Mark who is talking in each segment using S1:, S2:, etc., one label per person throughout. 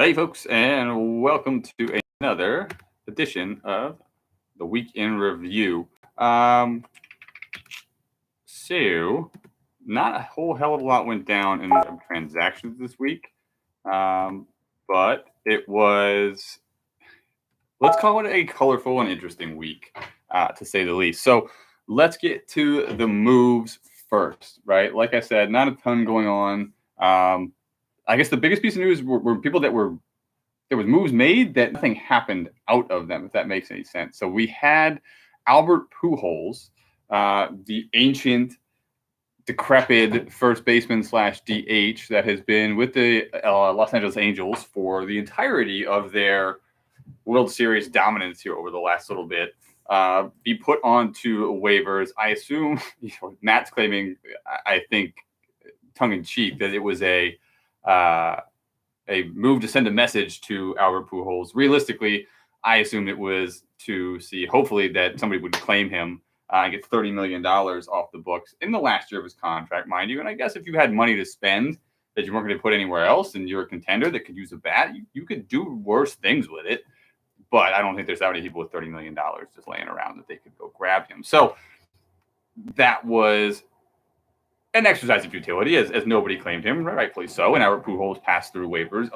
S1: Hey, folks, and welcome to another edition of the Week in Review. So, not a whole hell of a lot went down in transactions this week, but it was, let's call it a colorful and interesting week, to say the least. So, let's get to the moves first, right? Like I said, not a ton going on. I guess the biggest piece of news were people that were there was moves made that nothing happened out of them, if that makes any sense. So we had Albert Pujols, the ancient, decrepit first baseman / DH that has been with the Los Angeles Angels for the entirety of their World Series dominance here over the last little bit, be put onto waivers. I assume Matt's claiming, I think, tongue in cheek, that it was a move to send a message to Albert Pujols. Realistically, I assume it was to see, hopefully, that somebody would claim him and get $30 million off the books in the last year of his contract, mind you. And I guess if you had money to spend that you weren't going to put anywhere else and you're a contender that could use a bat, you could do worse things with it. But I don't think there's that many people with $30 million just laying around that they could go grab him. So that was an exercise of futility, as nobody claimed him, rightfully so. And Albert Pujols passed through waivers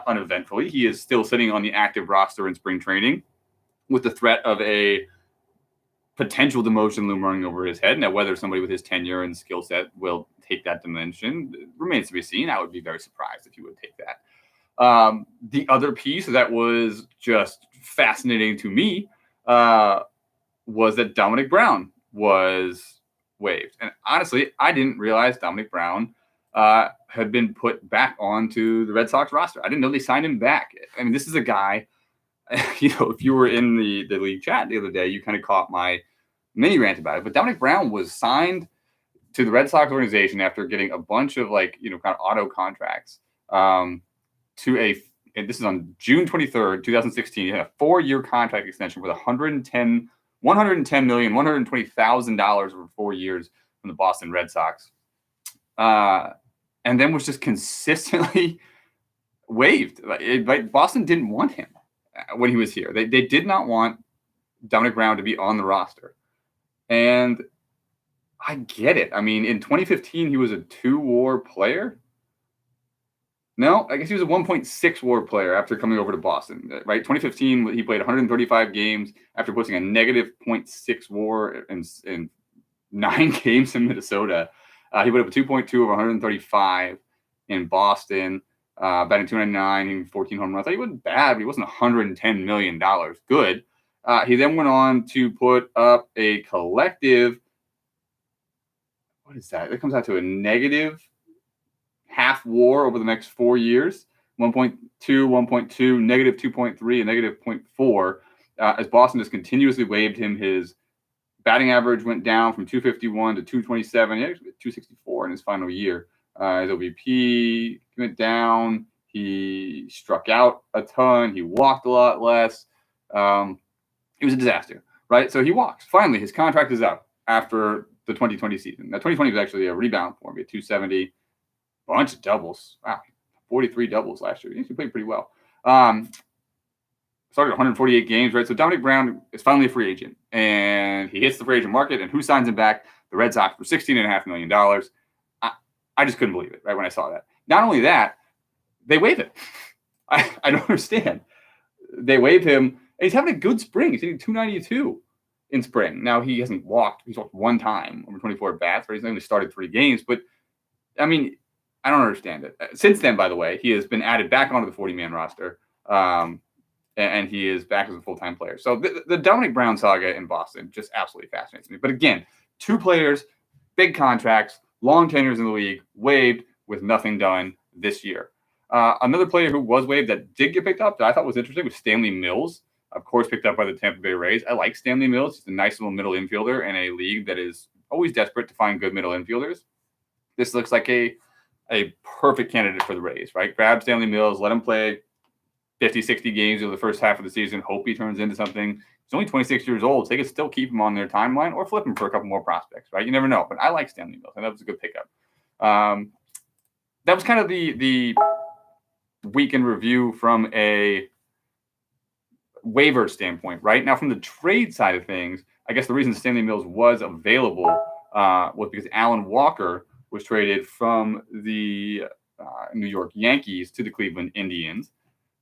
S1: uneventfully. He is still sitting on the active roster in spring training with the threat of a potential demotion looming over his head. Now, whether somebody with his tenure and skill set will take that dimension remains to be seen. I would be very surprised if he would take that. The other piece that was just fascinating to me was that Dominic Brown was waived. And honestly, I didn't realize Dominic Brown had been put back onto the Red Sox roster. I didn't know they signed him back. I mean, this is a guy, if you were in the league chat the other day, you kind of caught my mini rant about it. But Dominic Brown was signed to the Red Sox organization after getting a bunch of kind of auto contracts and this is on June 23rd, 2016. He had a 4-year contract extension with $110 million, $120,000 over 4 years from the Boston Red Sox. And then was just consistently waived. Boston didn't want him when he was here. They did not want Dominic Brown to be on the roster. And I get it. I mean, in 2015, he was a 2-WAR player. No, I guess he was a 1.6 WAR player after coming over to Boston, right? 2015, he played 135 games after posting a negative 0.6 WAR in 9 games in Minnesota. He put up a 2.2 over 135 in Boston, batting .299, 14 home runs. He wasn't bad, but he wasn't $110 million good. He then went on to put up a collective, what is that? It comes out to a negative half WAR over the next 4 years, 1.2, 1.2, negative 2.3, and negative 0.4. As Boston just continuously waived him, his batting average went down from 251 to 227. He actually 264 in his final year. His OBP went down. He struck out a ton. He walked a lot less. It was a disaster, right? So he walks. Finally, his contract is up after the 2020 season. Now, 2020 was actually a rebound for him. He had 270. Bunch of doubles. Wow. 43 doubles last year. He played pretty well. Started 148 games, right? So Dominic Brown is finally a free agent. And he hits the free agent market. And who signs him back? The Red Sox for $16.5 million. I just couldn't believe it, right, when I saw that. Not only that, they waive it. I don't understand. They waive him. And he's having a good spring. He's hitting 292 in spring. Now, he hasn't walked. He's walked 1 time over 24 at-bats, right? He's only started 3 games. But, I mean, I don't understand it. Since then, by the way, he has been added back onto the 40-man roster, and he is back as a full-time player. So the Dominic Brown saga in Boston just absolutely fascinates me. But again, 2 players, big contracts, long tenures in the league, waived with nothing done this year. Another player who was waived that did get picked up that I thought was interesting was Stanley Mills, of course, picked up by the Tampa Bay Rays. I like Stanley Mills. He's a nice little middle infielder in a league that is always desperate to find good middle infielders. This looks like a perfect candidate for the Rays, right? Grab Stanley Mills, let him play 50, 60 games over the first half of the season, hope he turns into something. He's only 26 years old, so they could still keep him on their timeline or flip him for a couple more prospects, right? You never know. But I like Stanley Mills, and that was a good pickup. That was kind of the week in review from a waiver standpoint, right? Now, from the trade side of things, I guess the reason Stanley Mills was available was because Alan Walker was traded from the New York Yankees to the Cleveland Indians,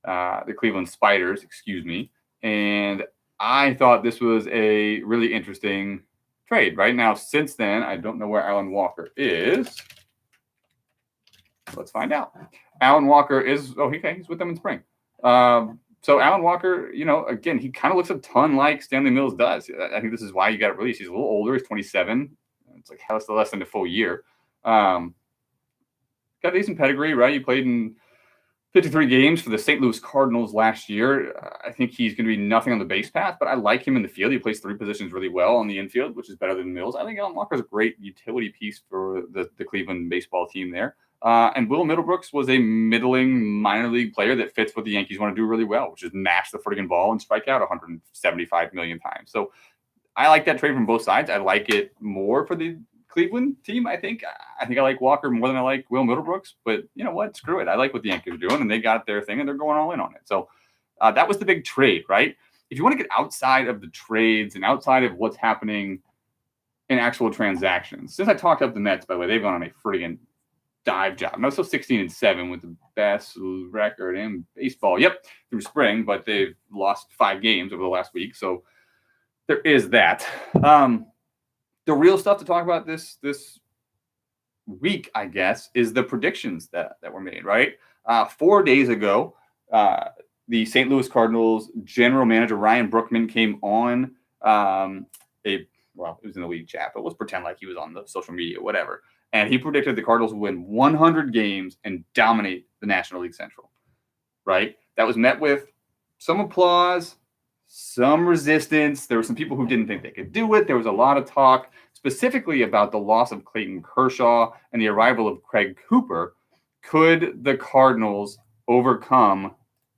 S1: the Cleveland Spiders, excuse me. And I thought this was a really interesting trade. Right now, since then, I don't know where Alan Walker is. Let's find out. Alan Walker is, he's with them in spring. So Alan Walker, again, he kind of looks a ton like Stanley Mills does. I think this is why you got it released. He's a little older. He's 27. It's like less than a full year. Got decent pedigree, right? He played in 53 games for the St. Louis Cardinals last year. I think he's going to be nothing on the base path, but I like him in the field. He plays three positions really well on the infield, which is better than Mills. I think Alan Walker is a great utility piece for the Cleveland baseball team there. And Will Middlebrooks was a middling minor league player that fits what the Yankees want to do really well, which is mash the friggin' ball and strike out 175 million times. So I like that trade from both sides. I like it more for the Cleveland team, I think. I like Walker more than I like Will Middlebrooks, but you know what? Screw it. I like what the Yankees are doing, and they got their thing, and they're going all in on it. So that was the big trade, right? If you want to get outside of the trades and outside of what's happening in actual transactions, since I talked up the Mets, by the way, they've gone on a friggin' dive job. No, so 16-7 with the best record in baseball. Yep, through spring, but they've lost 5 games over the last week. So there is that. The real stuff to talk about this week, I guess, is the predictions that were made, right? 4 days ago, the St. Louis Cardinals general manager Ryan Brookman came on it was in the league chat, but let's pretend like he was on the social media, whatever. And he predicted the Cardinals would win 100 games and dominate the National League Central, right? That was met with some applause, some resistance. There were some people who didn't think they could do it. There was a lot of talk specifically about the loss of Clayton Kershaw and the arrival of Craig Cooper. Could the Cardinals overcome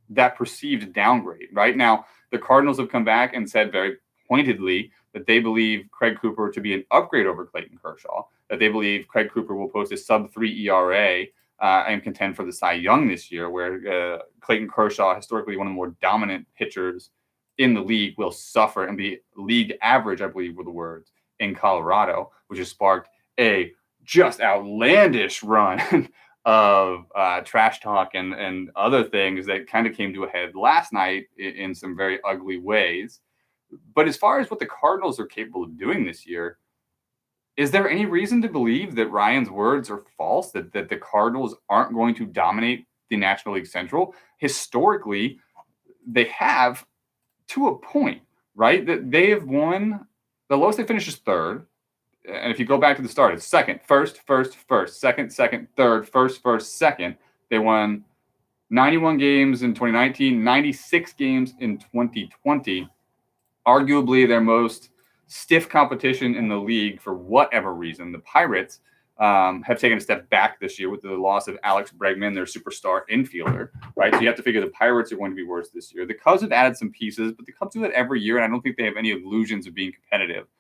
S1: that perceived downgrade? Right now, the Cardinals have come back and said very pointedly that they believe Craig Cooper to be an upgrade over Clayton Kershaw, that they believe Craig Cooper will post a sub-3 ERA and contend for the Cy Young this year, where Clayton Kershaw, historically one of the more dominant pitchers in the league, will suffer and be league average, I believe were the words, in Colorado, which has sparked a just outlandish run of trash talk and other things that kind of came to a head last night in some very ugly ways. But as far as what the Cardinals are capable of doing this year, is there any reason to believe that Ryan's words are false, that the Cardinals aren't going to dominate the National League Central? Historically, they have, to a point, right? That they have won, the lowest they finished is third. And if you go back to the start, it's second, first, second, third, first, second. They won 91 games in 2019, 96 games in 2020. Arguably their most stiff competition in the league for whatever reason. The Pirates have taken a step back this year with the loss of Alex Bregman, their superstar infielder, right? So you have to figure the Pirates are going to be worse this year. The Cubs have added some pieces, but the Cubs do that every year, and I don't think they have any illusions of being competitive